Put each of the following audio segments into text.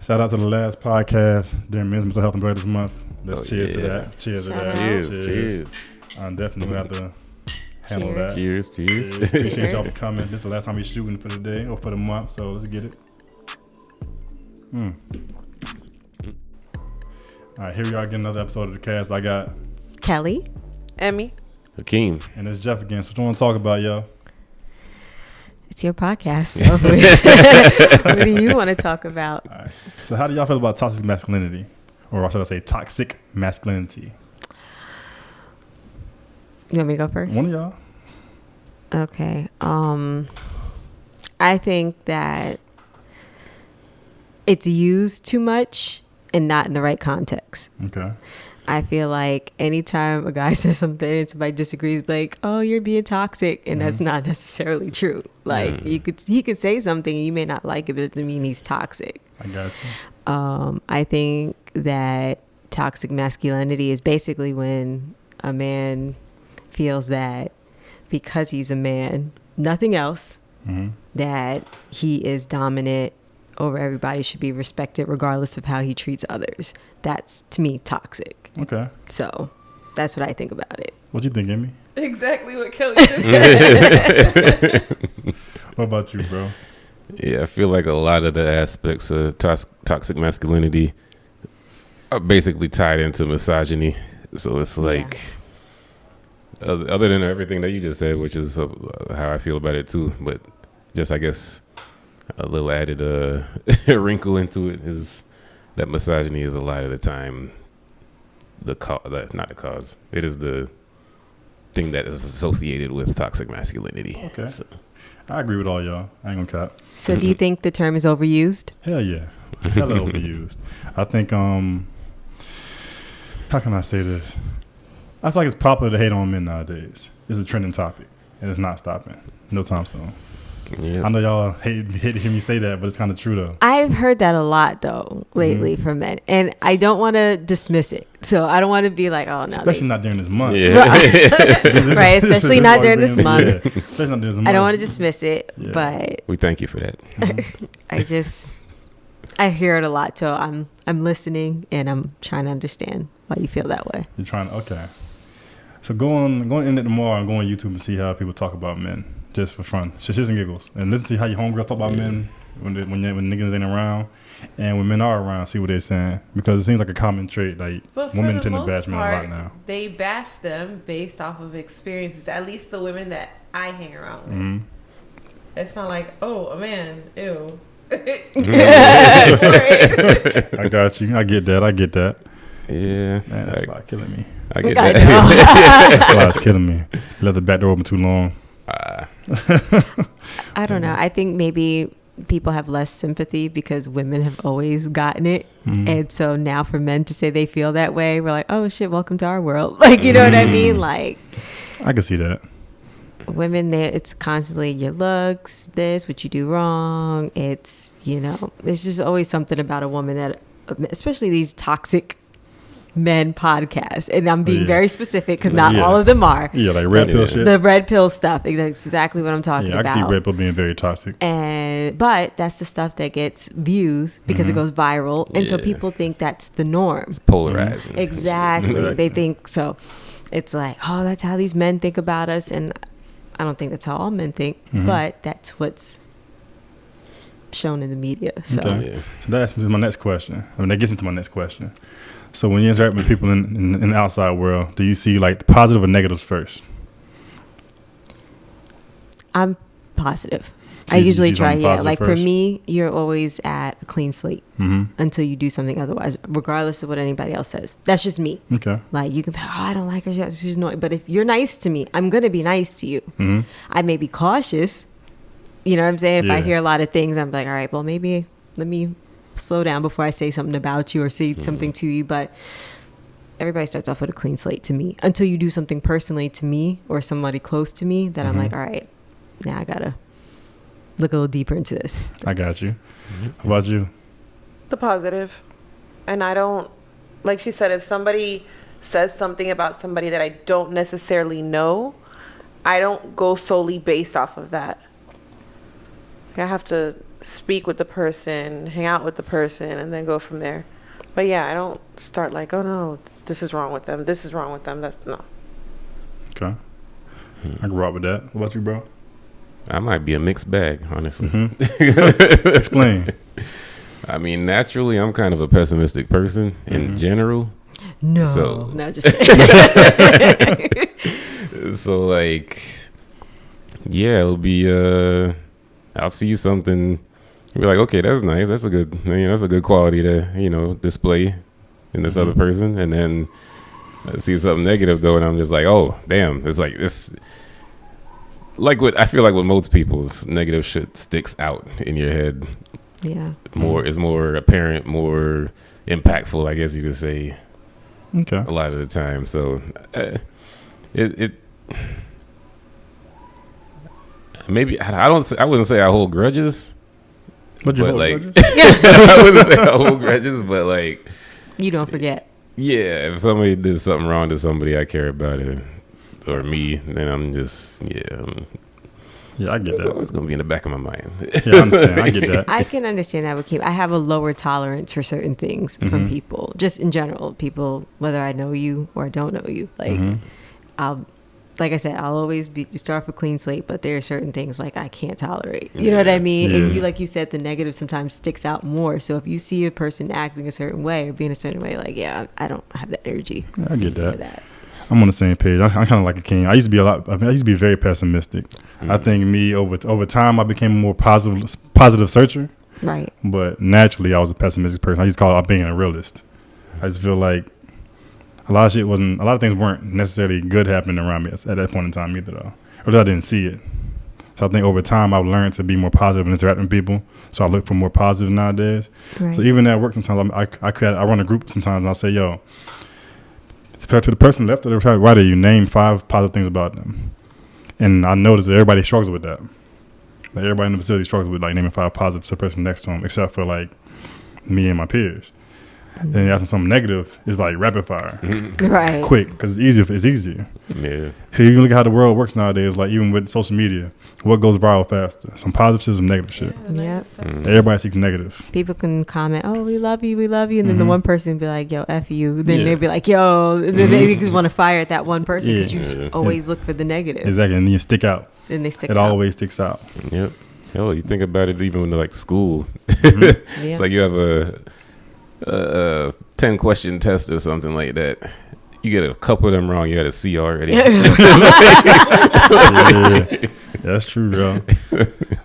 Shout out to the last podcast during Men's Mental Health and Awareness Month. Let's cheers to that. Cheers to that. Cheers. I definitely have to handle that. Cheers. Appreciate y'all for coming. This is the last time we're shooting for the day or for the month, so let's get it. All right, here we are getting another episode of the cast. I got Kelly, Emmy, Hakeem, and it's Jeff again. So what you want to talk about, y'all? it's your podcast. So what do you want to talk about? All right. So how do y'all feel about toxic masculinity? Or should I say toxic masculinity? You want me to go first? One of y'all. Okay. I think that it's used too much and not in the right context. Okay. I feel like anytime a guy says something and somebody disagrees, like, oh, you're being toxic, and that's not necessarily true. Like he could say something and you may not like it, but it doesn't mean he's toxic. I got you. I think that toxic masculinity is basically when a man feels that because he's a man, nothing else, that he is dominant over everybody, should be respected regardless of how he treats others. That's, to me, toxic. Okay. So that's what I think about it. What you think, Emmy? exactly what Kelly just said. What about you, bro? Yeah, I feel like a lot of the aspects of toxic masculinity are basically tied into misogyny. So it's like, other than everything that you just said, which is how I feel about it too, but just, I guess, a little added wrinkle into it is that misogyny is a lot of the time not the cause. It is the thing that is associated with toxic masculinity. Okay. So I agree with all y'all. I ain't gonna cap. So do you think the term is overused? Hell yeah. Hella overused. I think, how can I say this? I feel like it's popular to hate on men nowadays. It's a trending topic, and it's not stopping. No time soon. Yeah. I know y'all hate to hear me say that, but it's kind of true, though. I've heard that a lot, though, lately from men. And I don't want to dismiss it. So I don't want to be like, oh, no. Especially not during this month. Yeah. Right, especially not during this month. Yeah. Especially not during this month. I don't want to dismiss it, but We thank you for that. I hear it a lot. So I'm listening, and I'm trying to understand why you feel that way. You're trying to, okay. So go on the internet tomorrow and go on YouTube and see how people talk about men. Just for fun, just and giggles, and listen to how your homegirls talk about men when niggas ain't around, and when men are around, see what they're saying, because it seems like a common trait. Like women tend to bash men a lot now. They bash them based off of experiences. At least the women that I hang around with. It's not like, oh, a man, ew. I got you. I get that. Yeah, Man, that's why it's killing me. I get that. That's why it's killing me. Left the back door open too long. I don't know. I think maybe people have less sympathy because women have always gotten it. And so now for men to say they feel that way, we're like, oh shit, welcome to our world. Like, you know what I mean? Like, I can see that. Women, it's constantly your looks, this, what you do wrong. It's, there's just always something about a woman that, especially these toxic men podcasts, and I'm being very specific because not all of them are. Yeah, like red pill shit. The red pill stuff. That's exactly what I'm talking about. Yeah, I can see red pill being very toxic. But that's the stuff that gets views because it goes viral, and so people think that's the norm. It's polarizing. Exactly. They think so. It's like, oh, that's how these men think about us, and I don't think that's how all men think, but that's what's shown in the media. So, so that gets me to my next question. So when you interact with people in the outside world, do you see like the positive or negatives first? I'm positive. So I usually try, like first? For me, you're always at a clean slate until you do something otherwise, regardless of what anybody else says. That's just me. Okay. Like you can be, I don't like her. She's annoying. But if you're nice to me, I'm going to be nice to you. I may be cautious. You know what I'm saying? If I hear a lot of things, I'm like, all right, well, maybe let me slow down before I say something about you or say something to you. But everybody starts off with a clean slate to me until you do something personally to me or somebody close to me that I'm like, all right, now I gotta look a little deeper into this. I got you. How about you? The positive. And I don't, like she said, if somebody says something about somebody that I don't necessarily know, I don't go solely based off of that. I have to speak with the person, hang out with the person, and then go from there. But yeah, I don't start like, oh no, this is wrong with them. This is wrong with them. That's no. Okay. I can rock with that. What about you, bro? I might be a mixed bag, honestly. Explain. I mean, naturally, I'm kind of a pessimistic person in general. No, just so like, yeah, it'll be. I'll see something, be like, okay, that's nice. That's a good. That's a good quality to display in this other person, and then I see something negative though, and I'm just like, oh, damn. It's like this. Like what I feel like with most people's negative shit sticks out in your head. Yeah. Is more apparent, more impactful, I guess you could say. Okay. A lot of the time, so maybe I wouldn't say I hold grudges. But hold like grudges? I wouldn't say I hold grudges, but like You don't forget. Yeah, if somebody did something wrong to somebody I care about it or me, then I'm just Yeah, I get that. It's gonna be in the back of my mind. Yeah, I understand. I get that. I can understand that with Kim. I have a lower tolerance for certain things from people, just in general. People, whether I know you or I don't know you, like like I said, I'll always start with a clean slate, but there are certain things like I can't tolerate. You know what I mean? Yeah. And you, like you said, the negative sometimes sticks out more. So if you see a person acting a certain way or being a certain way, like, yeah, I don't have that energy. Yeah, I get for that. that. I'm on the same page. I'm kind of like a king. I used to be very pessimistic. I think over time I became a more positive searcher. Right. But naturally I was a pessimistic person. I used to call it being a realist. I just feel like a lot of things weren't necessarily good happening around me at that point in time either though. Or I didn't see it. So I think over time I've learned to be more positive and interact with people. So I look for more positive nowadays. Right. So even at work sometimes I run a group sometimes and I'll say, yo, compared to the person left or the right, you name 5 positive things about them. And I noticed that everybody struggles with that. Like everybody in the facility struggles with like naming 5 positives to the person next to them, except for like me and my peers. Then you ask them something negative, it's like rapid fire, Right. quick, because it's easier. Yeah. So you can look at how the world works nowadays. Like even with social media, what goes viral faster? Some positive shit, some negative shit. Yep. Everybody seeks negative. People can comment, "Oh, we love you," and then the one person be like, "Yo, F you." Then they'd be like, "Yo," and then they want to fire at that one person because you always look for the negative. Exactly, and then you stick out. Then they stick. It out. always sticks out. Yep. Hell, you think about it even when like school. It's like you have a 10-question test or something like that. You get a couple of them wrong, you had a C already. Yeah, that's true, bro.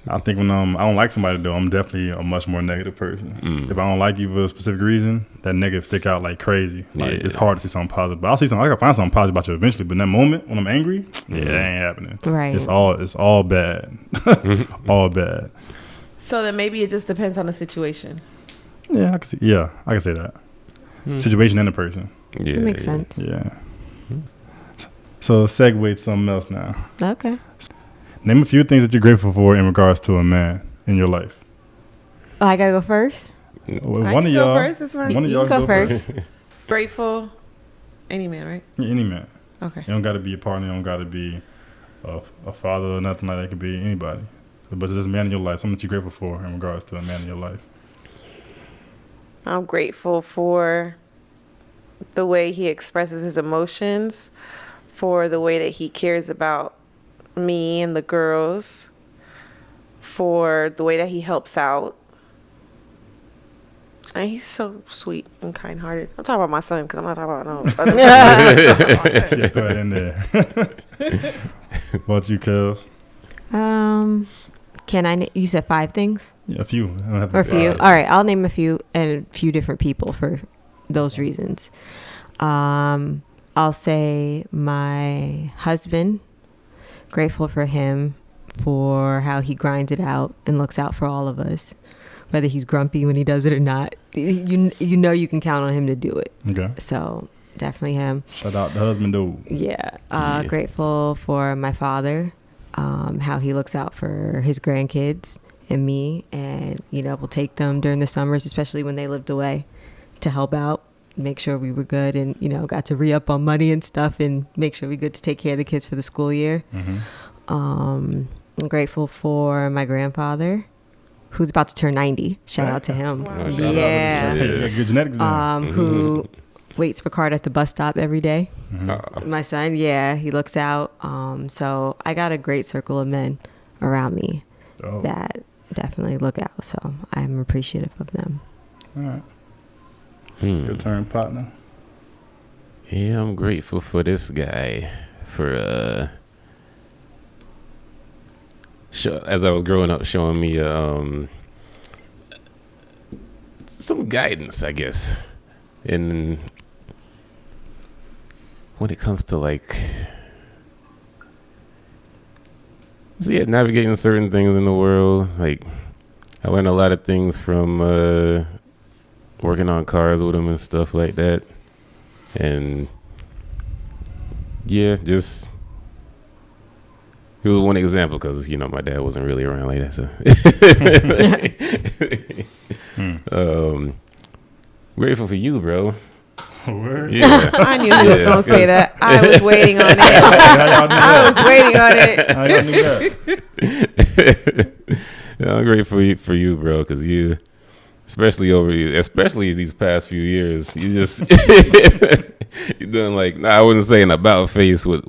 I think when I don't like somebody though, I'm definitely a much more negative person. If I don't like you for a specific reason, that negative stick out like crazy. Like it's hard to see something positive. But I can find something positive about you eventually. But in that moment when I'm angry, that ain't happening. Right. It's all bad. All bad. So then maybe it just depends on the situation. Yeah, I can say that. Situation and the person. Yeah, That makes sense. Yeah. So segue to something else now. Okay. Name a few things that you're grateful for in regards to a man in your life. Oh, I gotta go first. One of go y'all. first, it's fine. One of You y'all go first. Grateful. Any man, right? Yeah, any man. Okay. You don't got to be a partner. You don't got to be a father or nothing like that. It could be anybody. But it's just a man in your life. Something that you're grateful for in regards to a man in your life. I'm grateful for the way he expresses his emotions, for the way that he cares about me and the girls, for the way that he helps out. And he's so sweet and kind-hearted. I'm talking about my son because I'm not talking about no other Yeah, throw it in there. What about you, cuz? Can I? You said 5 things Yeah, a few. I don't have to or a be few. five. All right, I'll name a few and a few different people for those reasons. I'll say my husband. Grateful for him for how he grinds it out and looks out for all of us, whether he's grumpy when he does it or not. You know you can count on him to do it. Okay. So definitely him. Shout out the husband, dude. Yeah. Grateful for my father, how he looks out for his grandkids and me, and we'll take them during the summers, especially when they lived away, to help out, make sure we were good, and got to re-up on money and stuff and make sure we're good to take care of the kids for the school year. I'm grateful for my grandfather, who's about to turn 90. Shout out to him. Wow. Yeah. Good genetics. Who waits for Card at the bus stop every day. Mm-hmm. My son, he looks out. So I got a great circle of men around me that definitely look out. So I'm appreciative of them. All right. Good turn, partner. Yeah, I'm grateful for this guy for as I was growing up, showing me some guidance, I guess, in when it comes to like, navigating certain things in the world. Like, I learned a lot of things from working on cars with him and stuff like that, and yeah, just. He was one example because, my dad wasn't really around like that. So. Grateful for you, bro. Word? Yeah. I knew he was going to say that. I was waiting on it. I was waiting on it. How y'all knew that? Yeah, I'm grateful for you, bro, because you, especially these past few years, you just, you're doing like, I wouldn't say an about face with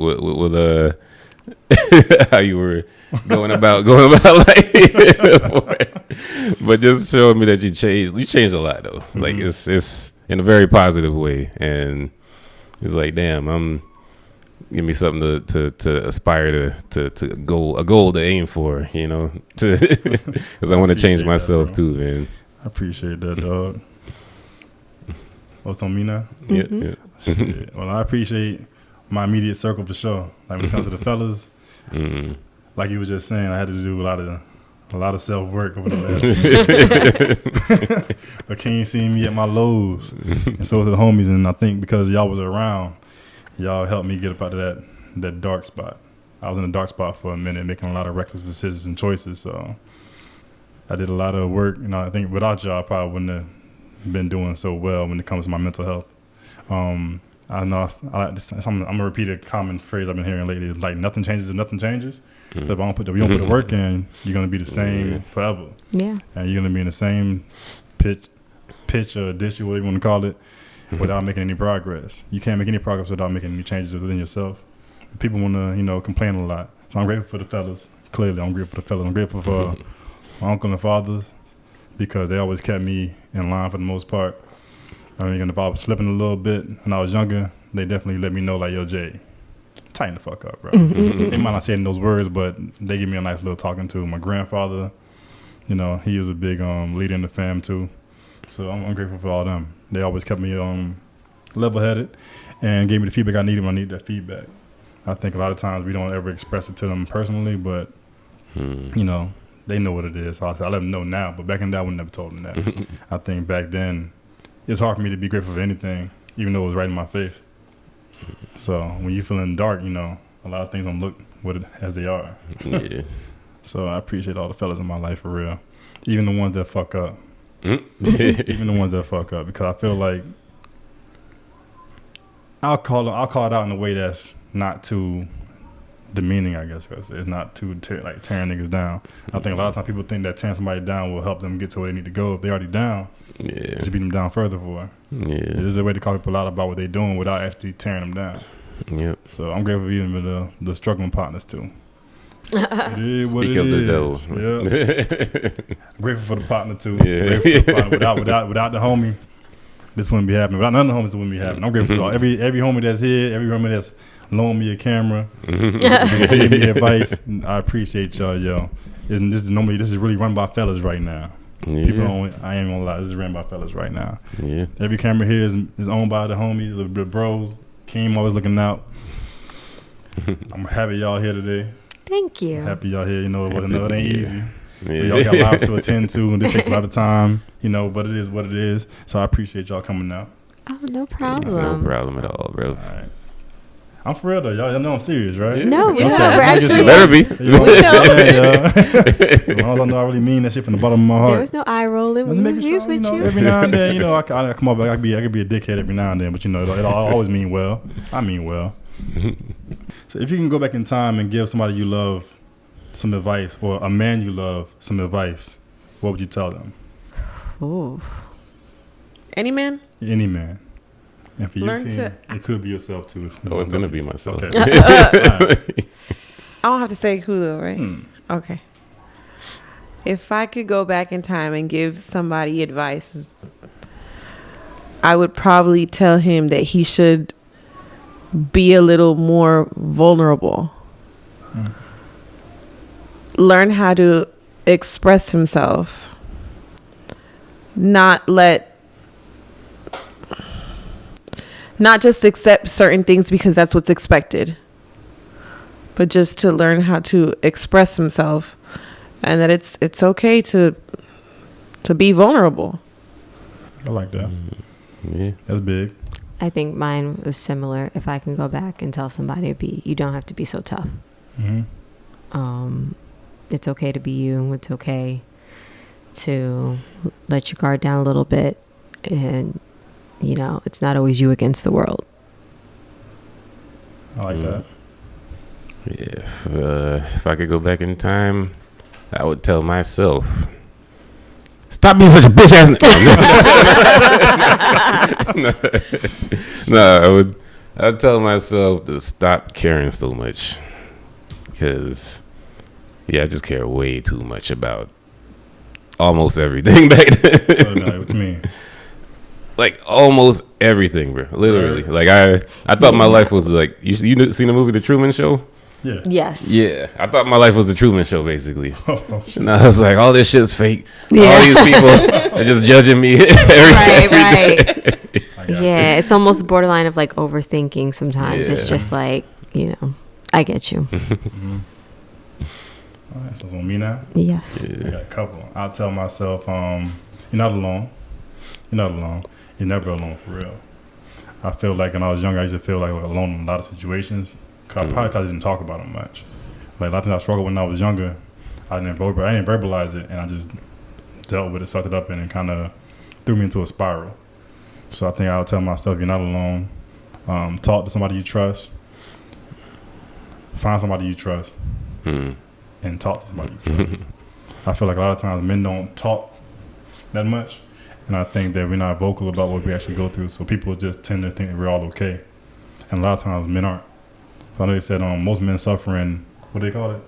how you were going about like but just showing me that you changed a lot though. Like it's in a very positive way, and it's like, damn, give me something to aspire to a goal to aim for, because I want to change myself that, too, man. I appreciate that, dog. What's on me now? Yeah. Shit. Well, I appreciate my immediate circle for sure. Like when it comes to the fellas, like you was just saying, I had to do a lot of self work over the last. But King seen me at my lows, and so did the homies. And I think because y'all was around, y'all helped me get up out of that dark spot. I was in a dark spot for a minute, making a lot of reckless decisions and choices. So I did a lot of work. I think without y'all, I probably wouldn't have been doing so well when it comes to my mental health. I know I'm gonna repeat a common phrase I've been hearing lately. It's like nothing changes if nothing changes. So if you don't put the work in, you're gonna be the same forever. Yeah. And you're gonna be in the same pitch or dish or whatever you want to call it, without making any progress. You can't make any progress without making any changes within yourself. People want to, complain a lot. So I'm grateful for the fellas. Clearly, I'm grateful for the fellas. I'm grateful for my uncle and fathers because they always kept me in line for the most part. I mean, if I was slipping a little bit when I was younger, they definitely let me know, like, yo, Jay, tighten the fuck up, bro. They might not say it in those words, but they give me a nice little talking to. My grandfather, he was a big leader in the fam, too. So I'm grateful for all them. They always kept me level-headed and gave me the feedback I needed when I needed that feedback. I think a lot of times we don't ever express it to them personally, but, they know what it is. So I let them know now, but back in that, I would never told them that. I think back then, it's hard for me to be grateful for anything, even though it was right in my face. So when you're feeling dark, a lot of things don't look as they are. Yeah. So I appreciate all the fellas in my life for real, even the ones that fuck up. Even the ones that fuck up, because I feel like I'll call it out in a way that's not too demeaning, I guess, because it's not too tearing niggas down. I think a lot of times people think that tearing somebody down will help them get to where they need to go. If they already down, just beat them down further for. Yeah. This is a way to call people out about what they're doing without actually tearing them down. Yep. So I'm grateful even for the struggling partners too. It is what Speak it of the is. devil. Yeah. Grateful for the partner too. Yeah. Grateful for the partner. Without the homie, this wouldn't be happening. Without none of the homies, this wouldn't be happening. I'm grateful for every homie that's here, every homie that's loaned me a camera, gave me advice. I appreciate y'all, yo. This is really run by fellas right now. Yeah. I ain't gonna lie, this is ran by fellas right now. Yeah. Every camera here is owned by the homies, the bros. Keem always looking out. I'm happy y'all here today. Thank you. Happy y'all here. It ain't easy. Yeah. Y'all got lives to attend to, and this takes a lot of time. But it is what it is. So I appreciate y'all coming out. Oh, no problem. It's no problem at all, bro. All right. I'm for real though, y'all know I'm serious, right? No, we're Okay. not. We're actually. You better be. As long as I know I really mean that shit from the bottom of my heart. There was no eye rolling. We Just was making sure, with you. every now and then, I come up, I could be a dickhead every now and then, but it'll always mean well. I mean well. So if you can go back in time and give somebody you love some advice, or a man you love some advice, what would you tell them? Ooh. Any man? Any man. And for you, Learn King, to- it could be yourself too. Oh, it's gonna be myself. Okay. All right. I don't have to say who though, right? Okay. If I could go back in time and give somebody advice, I would probably tell him that he should be a little more vulnerable. Learn how to express himself. Not just accept certain things because that's what's expected, but just to learn how to express himself, and that it's okay to be vulnerable. I like that. Yeah. That's big. I think mine was similar. If I can go back and tell somebody, it'd be, you don't have to be so tough. It's okay to be you, and it's okay to let your guard down a little bit, and you know, it's not always you against the world. I like that. Yeah, if I could go back in time, I would tell myself, stop being such a bitch ass nigga. No, I would tell myself to stop caring so much, because I just care way too much about almost everything back then. No, what you mean? Like almost everything, bro. Literally. Like I thought my life was like, you seen the movie The Truman Show? Yeah. Yes. Yeah, I thought my life was the Truman Show, basically. And I was like, all this shit's fake. Yeah. All these people are just judging me. Right. Yeah, it's almost borderline of like overthinking sometimes. Yeah. It's just like, you know, I get you. All right, so it's on me now? Yes. I got a couple. I'll tell myself, you're not alone. You're not alone. You're never alone, for real. I feel like when I was younger, I used to feel like alone in a lot of situations. Probably because I didn't talk about them much. Like a lot of things I struggled when I was younger, I didn't verbalize it, and I just dealt with it, sucked it up, and it kind of threw me into a spiral. So I think I'll tell myself, you're not alone. Talk to somebody you trust. Find somebody you trust. And talk to somebody you trust. I feel like a lot of times men don't talk that much, and I think that we're not vocal about what we actually go through, so people just tend to think that we're all okay, and a lot of times men aren't. So I know they said most men suffer in, what do they call it?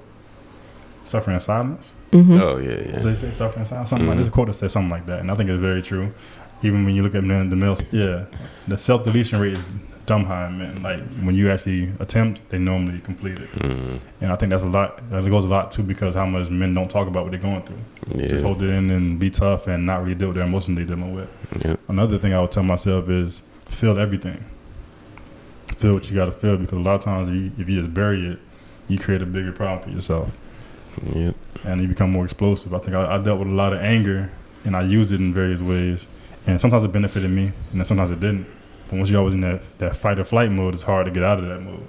Suffering in silence? Oh, yeah. So they say suffering in silence? Something like, there's a quote that says something like that, and I think it's very true. Even when you look at men, the males, the self-deletion rate is dumb high in men. Like, when you actually attempt, they normally complete it. And I think that's a lot, it goes a lot too, because how much men don't talk about what they're going through. Yeah. Just hold it in and be tough and not really deal with their emotions they're dealing with. Yep. Another thing I would tell myself is feel everything. Feel what you got to feel, because a lot of times if you just bury it, you create a bigger problem for yourself. Yep. And you become more explosive. I think I dealt with a lot of anger, and I used it in various ways. And sometimes it benefited me, and then sometimes it didn't. But once you're always in that fight or flight mode, it's hard to get out of that mode.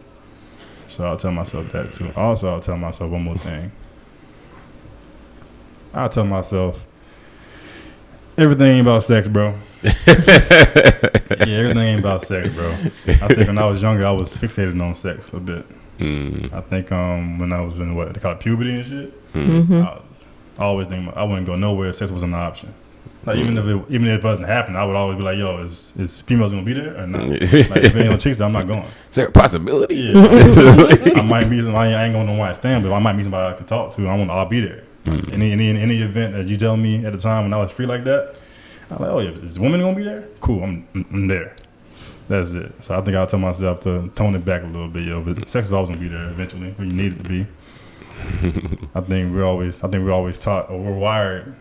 So I'll tell myself that too. Also, I'll tell myself one more thing. I'll tell myself, everything ain't about sex, bro. Everything ain't about sex, bro. I think when I was younger, I was fixated on sex a bit. I think when I was in what they call it puberty and shit, I always think I wouldn't go nowhere if sex wasn't an option. Like even if it doesn't happen, I would always be like, "Yo, is females gonna be there or not? Like if ain't no chicks there, I'm not going." Is there a possibility? Yeah, I might meet somebody. I ain't gonna know why I stand, but I might meet somebody I can talk to. I'll be there. Any event that you tell me at the time when I was free like that, I'm like, "Oh yeah, is women gonna be there? Cool, I'm there." That's it. So I think I'll tell myself to tone it back a little bit, yo. But sex is always gonna be there eventually when you need it to be. I think we're always taught, or we're wired.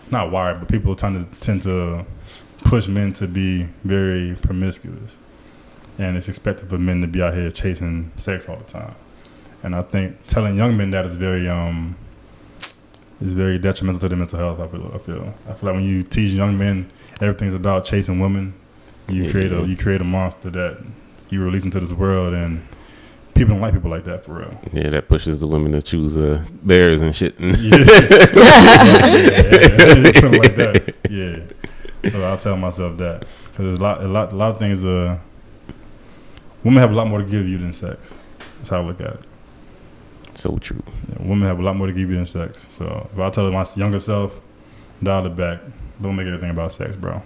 Not wired, but people tend to push men to be very promiscuous, and it's expected for men to be out here chasing sex all the time. And I think telling young men that is very detrimental to their mental health. I feel like when you teach young men everything's about chasing women, you create a monster that you release into this world, and people don't like people like that, for real. Yeah, that pushes the women to choose bears and shit. Like that. Yeah. So I'll tell myself that, because there's a lot of things. Women have a lot more to give you than sex. That's how I look at it. So true. Yeah, women have a lot more to give you than sex. So if I tell my younger self, Dial it back. Don't make everything about sex, bro.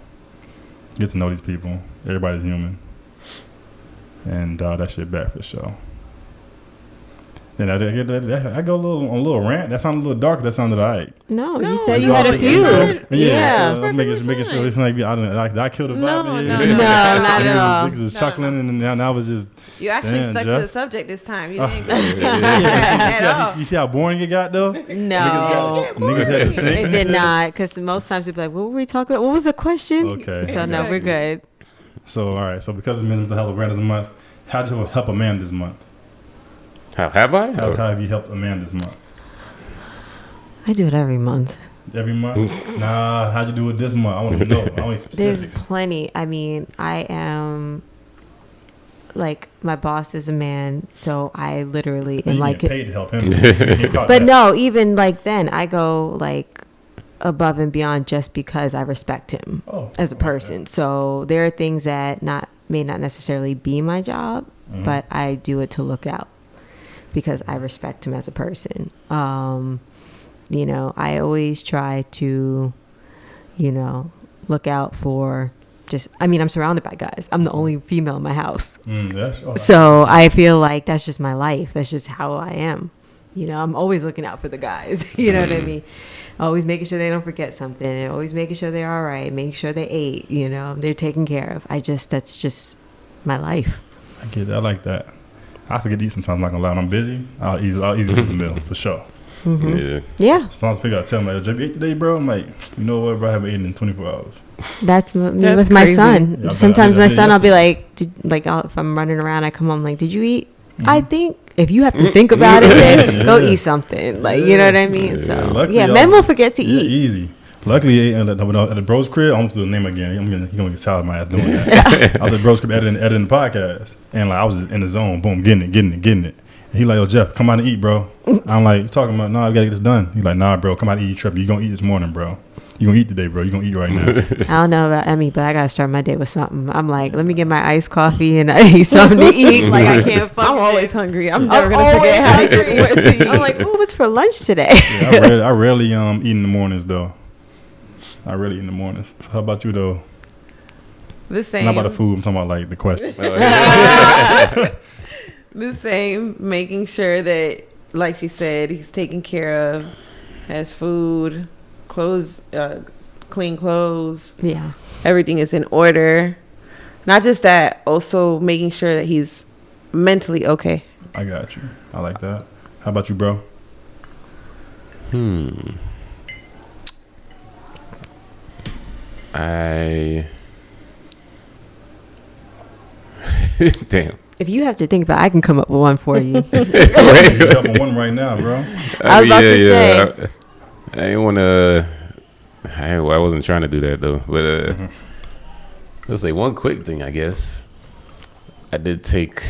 Get to know these people. Everybody's human. And dial that shit back for sure. Then I go on a little rant. That sounded a little dark. That sounded all right. No, you said you had a few. Yeah. Making sure it's like I killed a vibe. No, not at all. Niggas was chuckling, and now was just. You actually stuck Jeff. to the subject this time. You didn't go at all. You see how boring it got though? No, Niggas had to think. it did not. Because most times we'd be like, "What were we talking about? What was the question?" Okay. So no, we're good. So all right. So because it's Men's Mental Health Awareness Month, how'd you help a man this month? How have I? How have you helped a man this month? I do it every month. Every month? Nah, how'd you do it this month? I want to know. I want There's specifics. plenty. I mean, I am like my boss is a man, so I literally am You like get paid to help him. But no, even like then I go like above and beyond just because I respect him as a person. So there are things that may not necessarily be my job, but I do it to look out because I respect him as a person. You know, I always try to, you know, look out for I'm surrounded by guys. I'm the only female in my house. So I feel like that's just my life. That's just how I am. You know, I'm always looking out for the guys. You know what I mean? Always making sure they don't forget something. And always making sure they're all right. Making sure they ate. You know, they're taken care of. That's just my life. I get that. I like that. I forget to eat sometimes. I'm not gonna lie. When I'm busy, I'll eat skip a meal for sure. Yeah. Sometimes people gotta tell me, "Jay, you ate today, bro?" I'm like, you know what, bro? I haven't eaten in 24 hours. That's with my son. Yeah, sometimes my son, I'll be like, if I'm running around, I come home like, "Did you eat?" I think if you have to think about it, then go eat something. Like, you know what I mean? So men will forget to eat. Easy. Luckily, at the bros crib, I won't do the name again. He's gonna get tired of my ass doing that. I was at the bros crib editing the podcast, and like I was just in the zone, boom, getting it. And he like, "Yo, Jeff, come out and eat, bro." I'm like, talking about, "No, I gotta get this done." He's like, "Nah, bro, come out and eat, Trip. You gonna eat this morning, bro. You gonna eat today, bro. You gonna eat right now." I don't know about Emmy, but I gotta start my day with something. I'm like, let me get my iced coffee and I need something to eat. Like I can't. I'm always hungry. I'm never gonna forget how to eat. I'm like, ooh, what's for lunch today? I rarely eat in the mornings though. I really eat in the mornings. So how about you though? The same. Not about the food. I'm talking about like the question. The same. Making sure that, like she said, he's taken care of, has food, clothes, clean clothes. Yeah. Everything is in order. Not just that, also making sure that he's mentally okay. I got you. I like that. How about you, bro? Damn. If you have to think about it, I can come up with one for you. You're up on one right now, bro. I was about to say. I didn't want to. I wasn't trying to do that though. But let's say one quick thing. I guess I did take,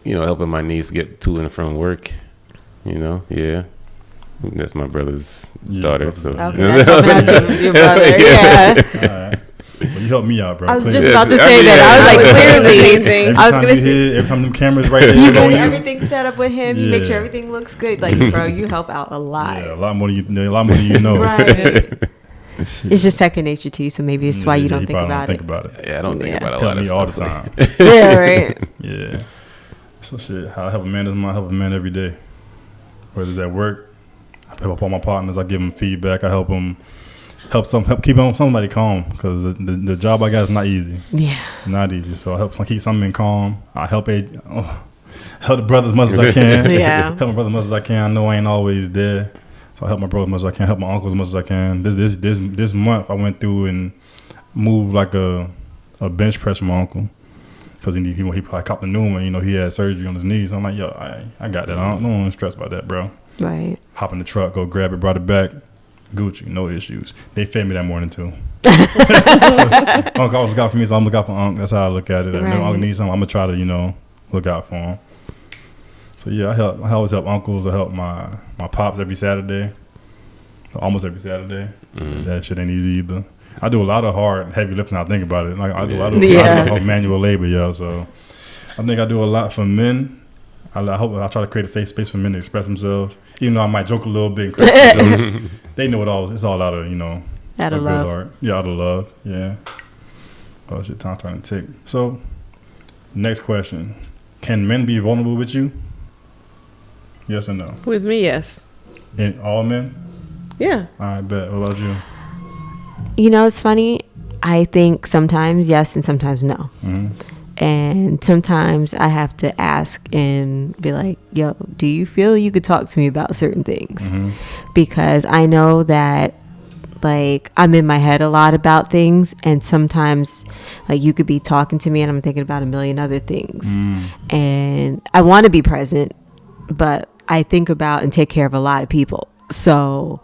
helping my niece get to and from work. Yeah. That's my brother's daughter. So okay, that's helping out your brother. Yeah. All right. Well, you helped me out, bro. I was Please. just about to say that. I was like, clearly. I was gonna say every time the cameras right there. You get everything set up with him. You make sure Yeah. everything looks good. Like, bro, you help out a lot. Yeah, a lot more than you know. Right. It's just second nature to you, so maybe it's why you don't think about it. Yeah, I don't think about a Help lot of me stuff all the time. Yeah, right. Yeah. So shit, how I help a man is I help a man every day. Whether it's at work, I help all my partners. I give them feedback. I help them. Help keep somebody calm because the job I got is not easy. Yeah, not easy. So I help keep something calm. I help the brothers as much as I can. Yeah, help my brother as much as I can. I know I ain't always there, so I help my brother as much as I can. Help my uncle as much as I can. This month I went through and moved like a bench press for my uncle because he probably caught the new one. He had surgery on his knees. So I'm like, yo, I got that. I don't want to stress about that, bro. Right. Hop in the truck, go grab it, brought it back. Gucci, no issues. They fed me that morning too. Uncle always look out for me, so I'm look out for Uncle. That's how I look at it. If Uncle needs something, I'm gonna try to, look out for him. So yeah, I always help uncles. I help my pops every Saturday, almost every Saturday. That shit ain't easy either. I do a lot of hard, heavy lifting. I think about it. Like I do a lot of manual labor, So I think I do a lot for men. I hope I try to create a safe space for men to express themselves. Even though I might joke a little bit and crack jokes, they know it's all out of, out of love. Art. Yeah, out of love. Yeah. Oh shit, time trying to tick. So, next question: can men be vulnerable with you? Yes or no? With me, yes. And all men? Yeah. All right, bet. What about you? It's funny. I think sometimes yes and sometimes no. Mm-hmm. And sometimes I have to ask and be like, yo, do you feel you could talk to me about certain things? Mm-hmm. Because I know that, like, I'm in my head a lot about things. And sometimes, like, you could be talking to me and I'm thinking about a million other things. And I want to be present, but I think about and take care of a lot of people. So,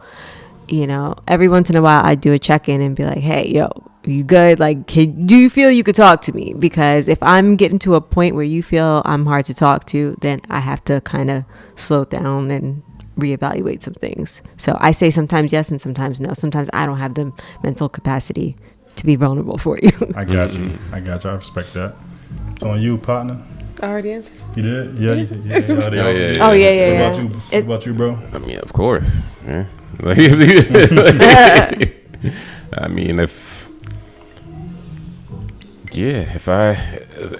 every once in a while I do a check-in and be like, hey, yo, you good? Like, do you feel you could talk to me? Because if I'm getting to a point where you feel I'm hard to talk to, then I have to kind of slow down and reevaluate some things. So I say sometimes yes and sometimes no. Sometimes I don't have the mental capacity to be vulnerable for you. I got you. I respect that. So on you, partner? I already answered. You did? Yeah. Oh, yeah. What about you, bro? I mean, of course. Yeah. Like, I mean, if I,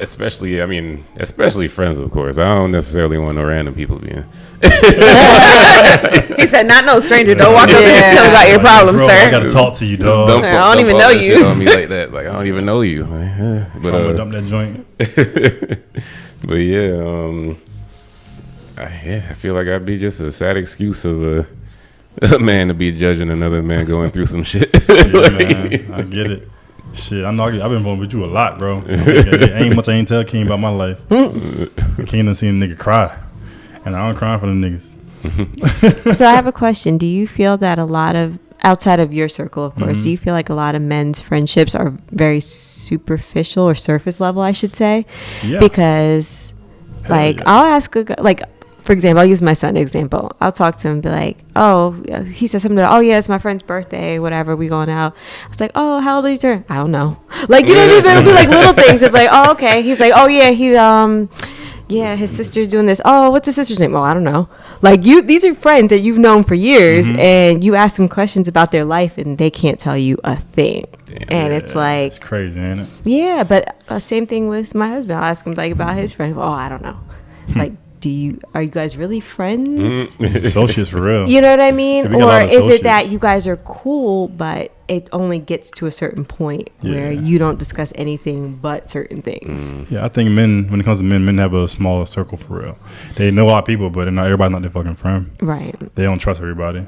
especially friends, of course. I don't necessarily want no random people being. He said, not no stranger. Don't walk up and tell me about your problems, sir. I gotta talk to you, dog. I don't even know you. Shit on me like that. Like, I don't even know you. Like, but dump that joint. But yeah, I feel like I'd be just a sad excuse of a man to be judging another man going through some shit. Yeah, man, I get it. Shit, I know I've been involved with you a lot, bro. Ain't much I ain't tell King about my life. King done seen a nigga cry, and I don't cry for the niggas. So I have a question. Do you feel that a lot of, outside of your circle, of course, do you feel like a lot of men's friendships are very superficial or surface level, I should say? Yeah. Because, like, I'll ask a guy, like, for example, I'll use my son example. I'll talk to him and be like, oh, he said something like, oh, yeah, it's my friend's birthday, whatever, we going out. I was like, oh, how old is he turn? I don't know. Like, you know what I mean? It'll be like little things. It'll be like, oh, okay. He's like, oh, yeah, yeah, his sister's doing this. Oh, what's his sister's name? Oh, I don't know. Like, these are friends that you've known for years, and you ask them questions about their life, and they can't tell you a thing. Damn, and it's like, it's crazy, ain't it? Yeah, but same thing with my husband. I'll ask him like about his friend. Oh, I don't know. Like, are you guys really friends? Associates for real. You know what I mean? Or is it that you guys are cool, but it only gets to a certain point where you don't discuss anything but certain things? Yeah, I think when it comes to men have a smaller circle for real. They know a lot of people, but everybody's not their fucking friend. Right. They don't trust everybody.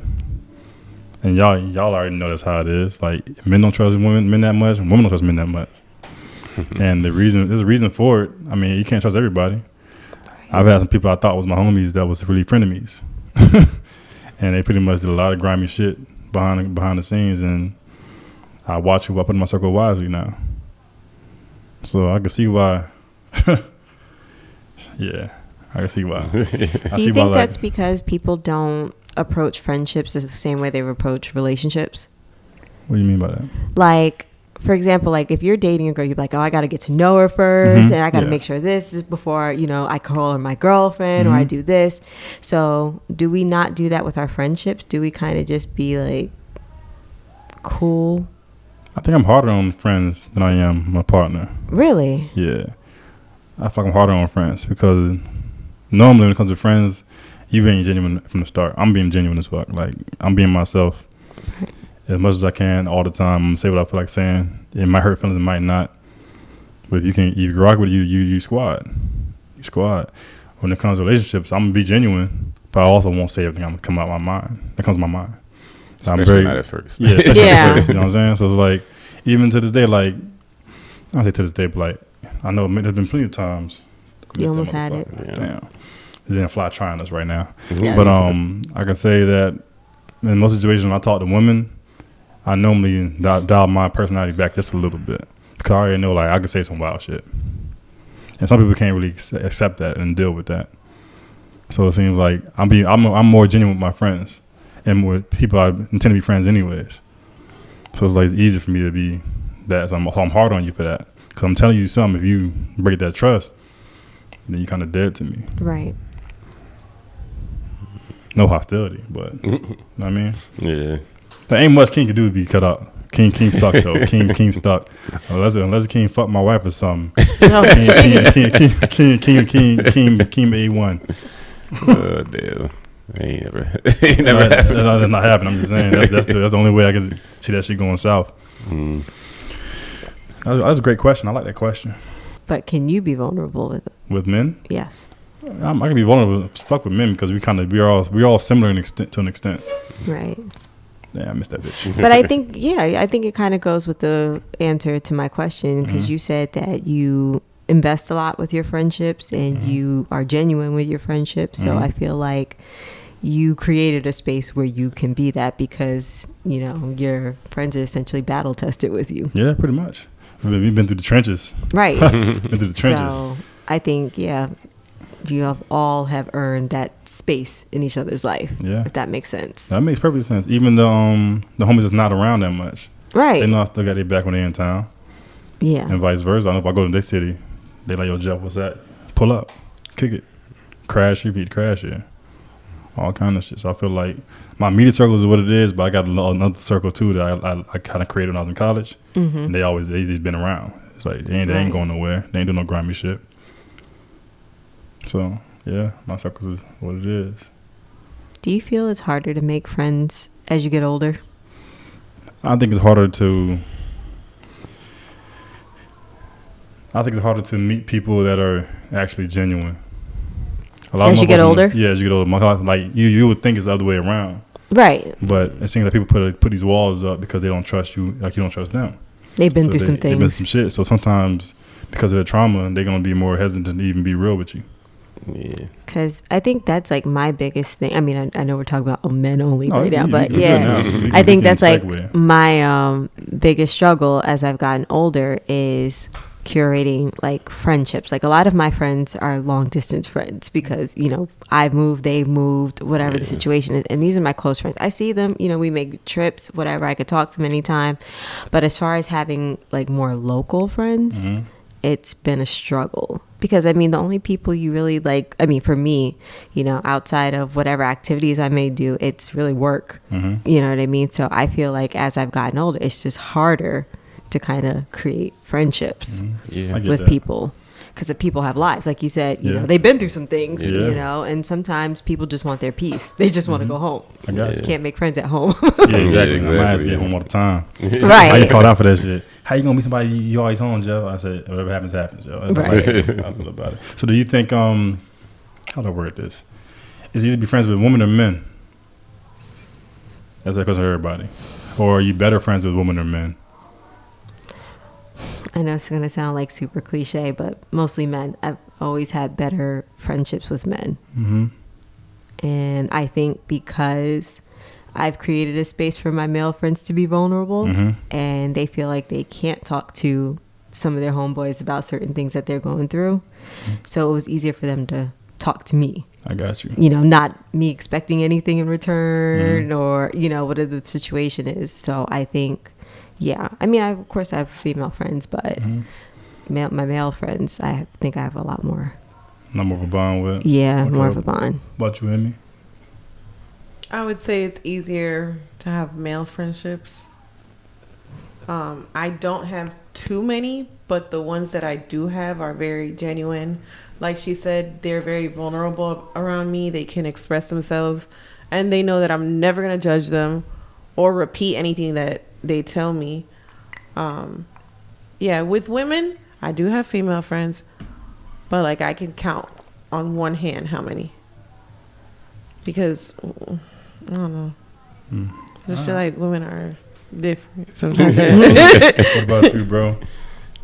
And y'all already know that's how it is. Like, men don't trust men that much, and women don't trust men that much. And there's a reason for it. I mean, you can't trust everybody. I've had some people I thought was my homies that was really frenemies. And they pretty much did a lot of grimy shit behind the scenes, and I watch who I put in my circle wisely now. So I can see why. Yeah, I can see why. Do you think that's because people don't approach friendships the same way they approach relationships? What do you mean by that? Like, for example, like if you're dating a girl, you're like, oh, I got to get to know her first, and I got to make sure this is before, I call her my girlfriend or I do this. So do we not do that with our friendships? Do we kind of just be like, cool? I think I'm harder on friends than I am my partner. Really? Yeah. I feel like I'm harder on friends because normally when it comes to friends, you being genuine from the start. I'm being genuine as fuck. Like, I'm being myself. Right. As much as I can all the time. I'm gonna say what I feel like saying. It might hurt feelings, it might not. But if you rock with you squad. You squad. When it comes to relationships, I'm gonna be genuine, but I also won't say everything I'm gonna come out of my mind. That comes to my mind. So especially not at first. Yeah, especially at first. You know what I'm saying? So it's like, even to this day, like, I don't say to this day, but like, I know there's been plenty of times. You almost had it. Yeah. Damn. It didn't fly trying us right now. Yes. But I can say that in most situations when I talk to women, I normally dial my personality back just a little bit because I already know, like, I can say some wild shit, and some people can't really accept that and deal with that. So it seems like I'm more genuine with my friends and with people I intend to be friends anyways. So it's like it's easy for me to be that. So I'm hard on you for that because I'm telling you something. If you break that trust, then you kind of dead to me. Right. No hostility, but you know what I mean? Yeah. There ain't much King can do to be cut up. King stuck though. King stuck. Unless King fuck my wife or something. Oh, King A1. Oh damn. Ain't never happened. That's not happening. I'm just saying that's the only way I can see that shit going south. That's a great question. I like that question. But can you be vulnerable with men? Yes. I can be vulnerable fuck with men because we're all similar to an extent. Right. Yeah, I missed that bitch. But I think it kind of goes with the answer to my question because you said that you invest a lot with your friendships and you are genuine with your friendships. So I feel like you created a space where you can be that because, you know, your friends are essentially battle tested with you. Yeah, pretty much. We've been through the trenches. Right. Been through the trenches. So I think, you all have earned that space in each other's life. Yeah. If that makes sense. That makes perfect sense. Even the homies that's not around that much. Right. They know I still got their back when they're in town. Yeah. And vice versa. I know if I go to their city, they like, yo, Jeff, what's that? Pull up. Kick it. Crash, repeat, crash here. All kind of shit. So I feel like my immediate circle is what it is, but I got another circle too that I kind of created when I was in college. And they just been around. It's like they ain't going nowhere. They ain't doing no grimy shit. So yeah, my circles is what it is. Do you feel it's harder to make friends as you get older? I think it's harder to meet people that are actually genuine. As you get older? Yeah, as you get older. Like you would think it's the other way around. Right. But it seems like people put these walls up because they don't trust you like you don't trust them. They've been through some things. They've been some shit. So sometimes because of their trauma, they're going to be more hesitant to even be real with you. Yeah. Because I think that's like my biggest thing. I mean, I know we're talking about men only right now, but I think that's like my biggest struggle as I've gotten older is curating like friendships. Like a lot of my friends are long distance friends because, you know, I've moved, they've moved, whatever the situation is. And these are my close friends. I see them, you know, we make trips, whatever. I could talk to them anytime. But as far as having like more local friends, it's been a struggle. Because, I mean, the only people you really like, I mean, for me, you know, outside of whatever activities I may do, it's really work. You know what I mean? So I feel like as I've gotten older, it's just harder to kind of create friendships with people. Because the people have lives. Like you said, you know, they've been through some things, you know, and sometimes people just want their peace. They just want to go home. You can't make friends at home. Exactly. My ass be at home all the time. Right. I get called out for that shit. How you gonna meet somebody you always home, Joe? I said, whatever happens, happens, Joe. That's how I feel about it. So do you think, how do I word this? Is it easy to be friends with women or men? That's a question for everybody. Or are you better friends with women or men? I know it's going to sound like super cliche, but mostly men. I've always had better friendships with men. And I think because I've created a space for my male friends to be vulnerable and they feel like they can't talk to some of their homeboys about certain things that they're going through. So it was easier for them to talk to me. I got you. You know, not me expecting anything in return or, you know, whatever the situation is. So I think... Yeah, I mean, of course I have female friends, but my male friends, I think I have a lot more. Not more of a bond with? Yeah, more of a bond. What about you, Amy? I would say it's easier to have male friendships. I don't have too many, but the ones that I do have are very genuine. Like she said, they're very vulnerable around me. They can express themselves, and they know that I'm never going to judge them or repeat anything that they tell me. With women, I do have female friends, but like I can count on one hand how many. Because I don't know. I just feel like women are different sometimes. What about you, bro?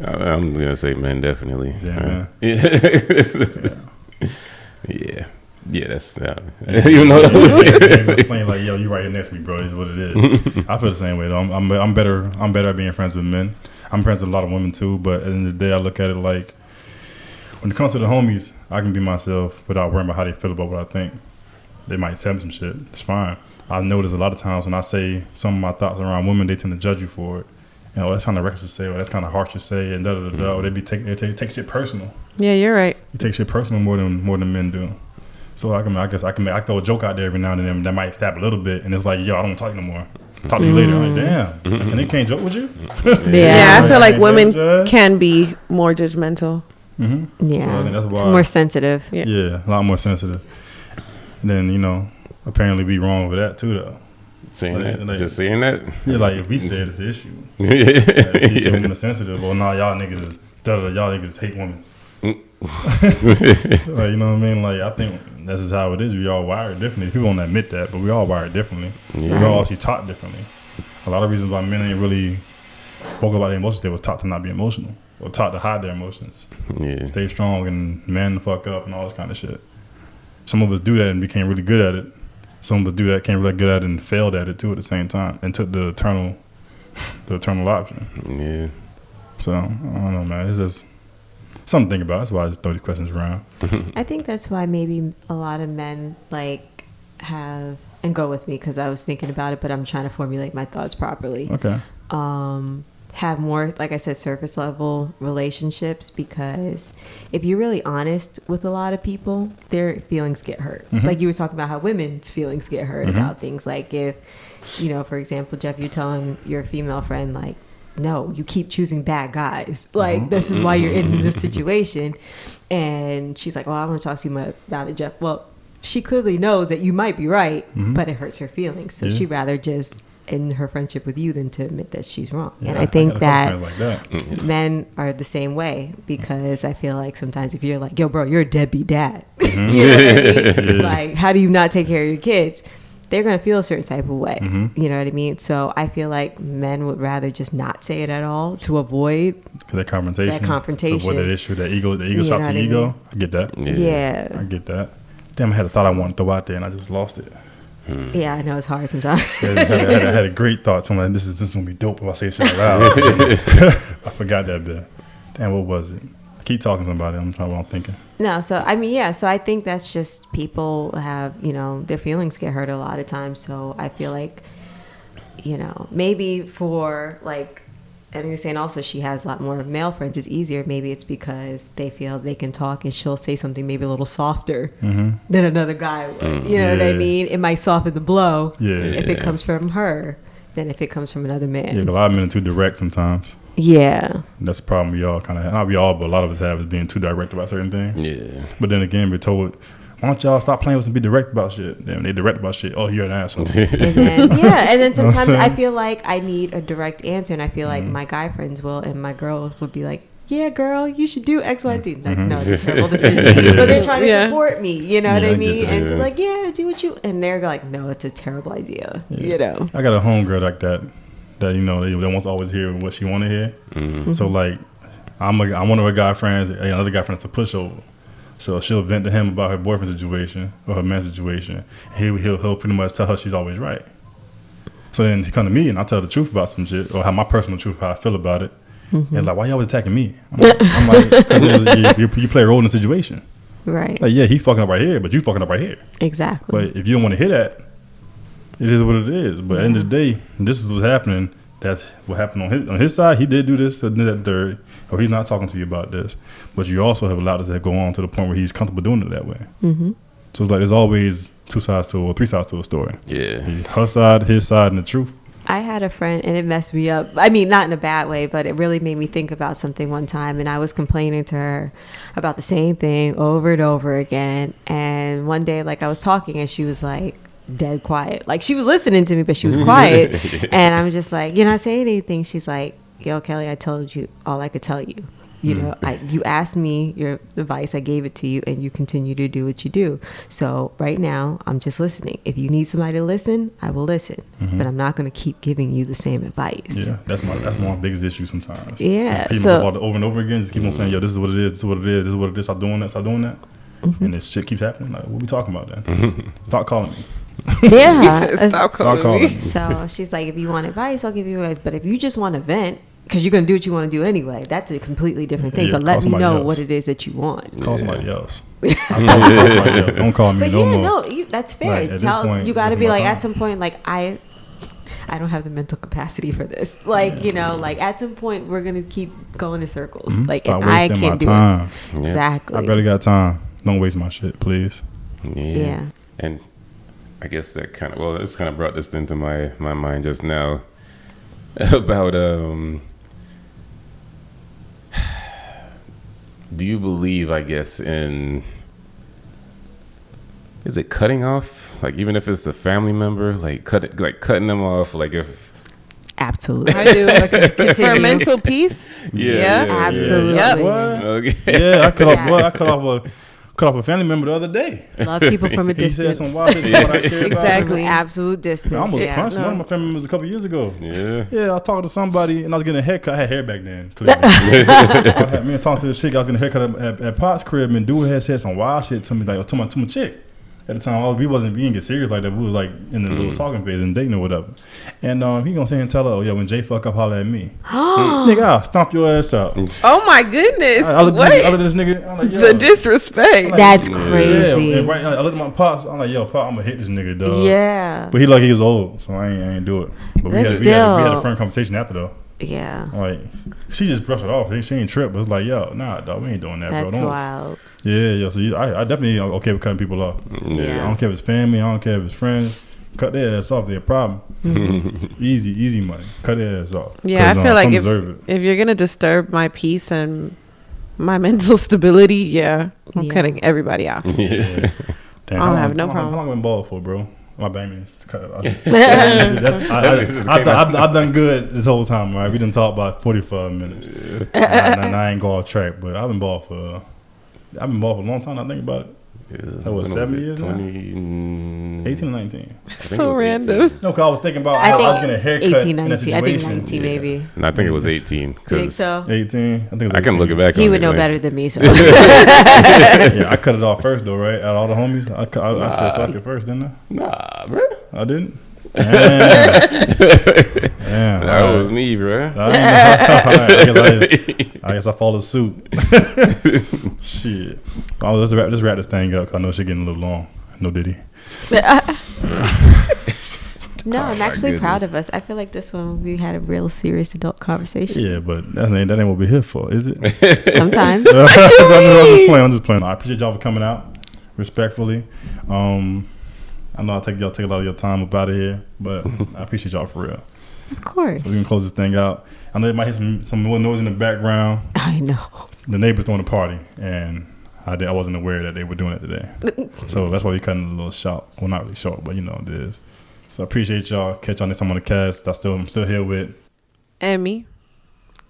I'm gonna say men, definitely. Yeah, yeah. Yeah, that's you know. Explain like, yo, you right here next to me, bro. Is what it is. I feel the same way though. I'm better at being friends with men. I'm friends with a lot of women too, but at the end of the day, I look at it like when it comes to the homies, I can be myself without worrying about how they feel about what I think. They might tell me some shit. It's fine. I notice a lot of times when I say some of my thoughts around women, they tend to judge you for it, that's kind of reckless to say, or that's kind of harsh to say, and or they take shit personal. Yeah, you're right. You take shit personal more than men do. So I guess I can throw a joke out there every now and then that might stab a little bit, and it's like, yo, I don't want to talk no more. Talk to you later. I'm like, damn, and they can't joke with you. Yeah, I feel like women can be more judgmental. Mm-hmm. Yeah, so I think that's why it's more sensitive. Yeah, a lot more sensitive. And then apparently be wrong with that too, though. Just saying that. Yeah, like if we said it's an issue. If she said women are sensitive, well, nah, y'all niggas hate women. Like, you know what I mean? Like, I think that's just how it is. We all wired differently. People don't admit that, but we all wired differently. Yeah. We're all actually taught differently. A lot of reasons why men ain't really vocal about their emotions, they was taught to not be emotional or taught to hide their emotions. Yeah. Stay strong and man the fuck up and all this kind of shit. Some of us do that and became really good at it. Some of us do that, came really good at it and failed at it too at the same time and took the eternal option. Yeah. So, I don't know, man. It's just something to think about. That's why I just throw these questions around. I think that's why maybe a lot of men have, and go with me because I was thinking about it, but I'm trying to formulate my thoughts properly. Okay. Have more, like I said, surface level relationships, because if you're really honest with a lot of people, their feelings get hurt. Mm-hmm. Like you were talking about how women's feelings get hurt about things. Like if, for example, Jeff, you're telling your female friend, like, no, you keep choosing bad guys. Like, this is why you're in this situation. And she's like, well, I want to talk to you about it, Jeff. Well, she clearly knows that you might be right, but it hurts her feelings. So she'd rather just end her friendship with you than to admit that she's wrong. Yeah, and I think that men are the same way, because I feel like sometimes if you're like, yo, bro, you're a deadbeat dad. You know what I mean? Like, how do you not take care of your kids? They're going to feel a certain type of way. You know what I mean? So I feel like men would rather just not say it at all to avoid that confrontation. To avoid that issue, that ego shot to ego. I get that. Yeah. I get that. Damn, I had a thought I wanted to throw out there and I just lost it. Yeah, I know it's hard sometimes. I had a great thought. So I'm like, this is going to be dope if I say shit out loud. I forgot that bit. Damn, what was it? I keep talking to somebody. I'm trying what I'm thinking. No, so I mean, yeah. So I think that's just people have, their feelings get hurt a lot of times. So I feel like, maybe for like, and you're saying also she has a lot more male friends. It's easier. Maybe it's because they feel they can talk and she'll say something maybe a little softer than another guy would. You know what I mean? It might soften the blow if it comes from her than if it comes from another man. Yeah, a lot of men are too direct sometimes. Yeah. That's the problem we all kind of have. Not we all, but a lot of us have, is being too direct about certain things. Yeah. But then again, we're told, why don't y'all stop playing with us and be direct about shit? Then they direct about shit. Oh, you're an asshole. And then sometimes I feel like I need a direct answer, and I feel like my guy friends will, and my girls would be like, yeah, girl, you should do X, Y, Z. Like, no, it's a terrible decision. But they're trying to support me, you know what I mean? And to like, yeah, do what you, and they're like, no, it's a terrible idea, I got a homegirl like that they wants to always hear what she want to hear. So like, I'm one of her guy friends, another guy friend's a pushover. So she'll vent to him about her boyfriend situation or her man situation. He'll pretty much tell her she's always right. So then he come to me and I tell the truth about some shit, or how my personal truth, how I feel about it. And like, why you always attacking me? I'm like, because you play a role in the situation. Right. Like, yeah, he fucking up right here, but you fucking up right here. Exactly. But if you don't want to hear that, it is what it is. But at the end of the day, this is what's happening. That's what happened on his side. He did do this and that third, or he's not talking to you about this. But you also have allowed this to go on to the point where he's comfortable doing it that way. So it's like there's always three sides to a story. Yeah, her side, his side, and the truth. I had a friend, and it messed me up. I mean, not in a bad way, but it really made me think about something one time. And I was complaining to her about the same thing over and over again. And one day, like, I was talking, and she was like, dead quiet. Like, she was listening to me, but she was quiet. And I'm just like, you're not saying anything. She's like, yo, Kelly, I told you all I could tell you. You asked me your advice, I gave it to you, and you continue to do what you do. So right now, I'm just listening. If you need somebody to listen, I will listen. But I'm not going to keep giving you the same advice. Yeah, that's my biggest issue sometimes. Yeah. People talk about it over and over again, just keep on saying, yo, this is what it is, this is what it is, this is what it is, stop doing that. And this shit keeps happening. Like, what are we talking about then? Stop calling me. Yeah. Stop calling me. So she's like, if you want advice, I'll give you advice. But if you just want to vent, because you're going to do what you want to do anyway, that's a completely different thing. But let me know what it is that you want. Call somebody else. Don't call me no more. That's fair. Like, you got to be like, at some point, like, I I don't have the mental capacity for this. Like, you know, like at some point we're gonna keep going in circles. Like, Stop and I wasting can't my do time. it. Exactly. I barely got time. Don't waste my shit, please. Yeah. And I guess that kind of, well, this kind of brought this into my mind just now about, do you believe, I guess, in, is it cutting off? Like, even if it's a family member, like cutting them off, like if. Absolutely. I do. For mental peace. Yeah. Absolutely. Yep. What? Okay. Yeah, I cut off. Yes. What? I cut off a family member the other day. Love people from a He said distance. some wild shit. Someone I care about. Exactly. Absolute distance. I almost yeah. punched one of my family members a couple years ago. Yeah. Yeah, I was talking to somebody and I was getting a haircut. I had hair back then. Clearly. I had me and talking to this chick. I was getting a haircut at Pot's crib, and dude had said some wild shit to me, like to my chick. At the time, we didn't get serious like that. We was like in the little talking phase and dating or whatever. And he gonna say and tell her, oh yeah, when Jay fuck up, holler at me. Nigga, I'll stomp your ass out. Oh my goodness. I look What? at this nigga. I'm like, yo. The disrespect. That's Yeah, crazy. and right, I look at my pops. I'm like, yo, pop, I'm gonna hit this nigga, dog. Yeah. But he was old, so I ain't do it. But we had a firm conversation after though. Yeah. Like, she just brushed it off. She ain't tripped. But it's like, yo, nah, dog, we ain't doing that, That's bro. Don't. wild. Yeah. So I definitely okay with cutting people off. Yeah. I don't care if it's family. I don't care if it's friends. Cut their ass off. They're a problem. Easy money. Cut their ass off. Yeah, I feel like if if you're gonna disturb my peace and my mental stability, yeah, I'm cutting everybody off. Yeah. Damn, I don't have no How problem. long been bald for, bro? My bad, man. I've done good this whole time, right? We done talked about 45 minutes. And I ain't go off track, but I've been bald for a long time. I think about it. That was 7 years now? 18 or 19. So random. No, because I was thinking about I I was think getting a haircut 18, in a 19. I think situation. 19 maybe. And I think it was 18. You think Because so? 18. I think it was 18. I can look it back. He on would it, know like- better than me. So. Yeah, I cut it off first though, right? Out of all the homies, I said fuck it first, didn't I? Nah, bro. I didn't. Damn. That was me, bro. I guess I followed suit. Shit. Oh, let's wrap this thing up. 'Cause I know she's getting a little long. No Diddy. No, I'm actually goodness. proud of us. I feel like this one we had a real serious adult conversation. Yeah, but that ain't what we're here for, is it? Sometimes. I'm just playing. I appreciate y'all for coming out respectfully. I know y'all take a lot of your time up out of here, but I appreciate y'all for real. Of course. So we can close this thing out. I know it might hear some more noise in the background. I know. The neighbors throwing a party, and I wasn't aware that they were doing it today. So that's why we cutting a little short. Well, not really short, but you know what it is. So I appreciate y'all. Catch y'all next time on the cast. I'm still here with Emmy.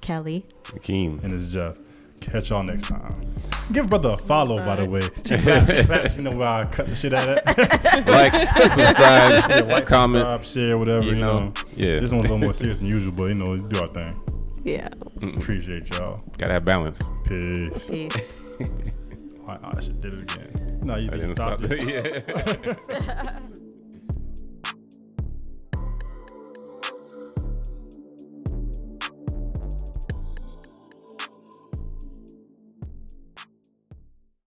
Kelly. Keen. and it's Jeff. Catch y'all next time. Give brother a follow, by the way. She claps, you know where I cut the shit out of that. Like, subscribe, Yeah, like, comment. subscribe, share, whatever. You know. Yeah. This one's a little more serious than usual, but you know, do our thing. Yeah. Appreciate y'all. Gotta have balance. Peace. Peace. I should did it again. No, you I didn't didn't stop stop it. it. Yeah.